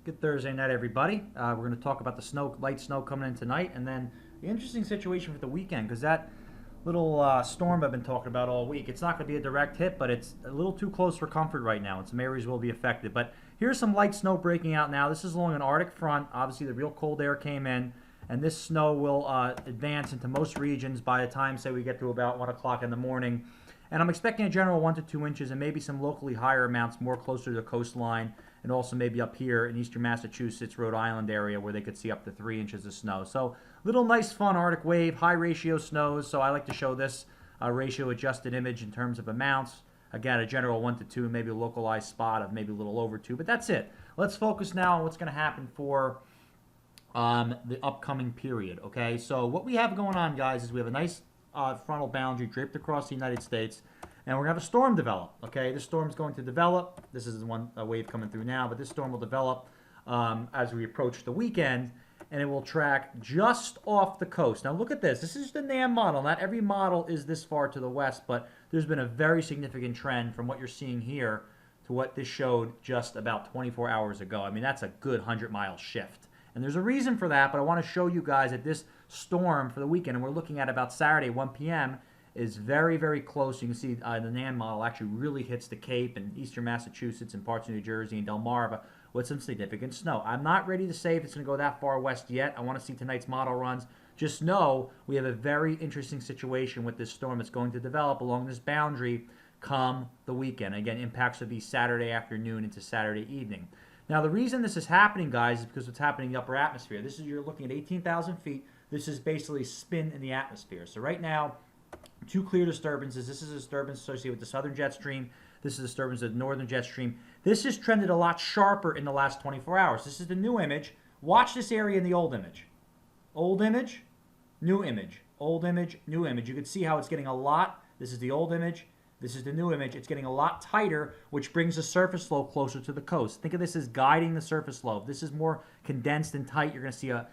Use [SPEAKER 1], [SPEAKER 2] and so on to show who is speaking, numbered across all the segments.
[SPEAKER 1] Good Thursday night, everybody. We're going to talk about the snow, light snow coming in tonight, and then the interesting situation for the weekend, because that little storm I've been talking about all week, it's not going to be a direct hit, but it's a little too close for comfort right now, and some areas will be affected. But here's some light snow breaking out now. This is along an Arctic front. Obviously, the real cold air came in, and this snow will advance into most regions by the time, say, we get to about 1 o'clock in the morning. And I'm expecting a general 1 to 2 inches and maybe some locally higher amounts more closer to the coastline, and also maybe up here in eastern Massachusetts, Rhode Island area where they could see up to 3 inches of snow. So little nice fun Arctic wave, high ratio snows. So I like to show this ratio adjusted image in terms of amounts. Again, a general 1 to 2, maybe a localized spot of maybe a little over 2, but that's it. Let's focus now on what's going to happen for the upcoming period, okay? So what we have going on, guys, is we have a nice frontal boundary draped across the United States, and we're going to have a storm develop, okay? This storm's going to develop. This is a wave coming through now, but this storm will develop as we approach the weekend, and it will track just off the coast. Now look at this. This is the NAM model. Not every model is this far to the west, but there's been a very significant trend from what you're seeing here to what this showed just about 24 hours ago. I mean, that's a good 100-mile shift. And there's a reason for that, but I want to show you guys that this storm for the weekend, and we're looking at about Saturday, 1 p.m., is very, very close. You can see the NAM model actually really hits the Cape and eastern Massachusetts and parts of New Jersey and Delmarva with some significant snow. I'm not ready to say if it's going to go that far west yet. I want to see tonight's model runs. Just know we have a very interesting situation with this storm that's going to develop along this boundary come the weekend. Again, impacts will be Saturday afternoon into Saturday evening. Now, the reason this is happening, guys, is because it's happening in the upper atmosphere. This is, you're looking at 18,000 feet. This is basically spin in the atmosphere. So right now, two clear disturbances. This is a disturbance associated with the southern jet stream. This is a disturbance of the northern jet stream. This has trended a lot sharper in the last 24 hours. This is the new image. Watch this area in the old image. Old image, new image. Old image, new image. You can see how it's getting a lot. This is the old image. This is the new image. It's getting a lot tighter, which brings the surface flow closer to the coast. Think of this as guiding the surface flow. If this is more condensed and tight, you're going to see a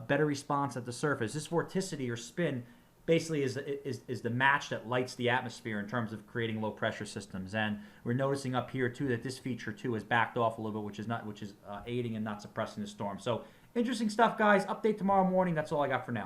[SPEAKER 1] better response at the surface. This vorticity or spin basically is the match that lights the atmosphere in terms of creating low pressure systems. And we're noticing up here too that this feature too has backed off a little bit, which is aiding and not suppressing the storm. So interesting stuff, guys. Update tomorrow morning. That's all I got for now.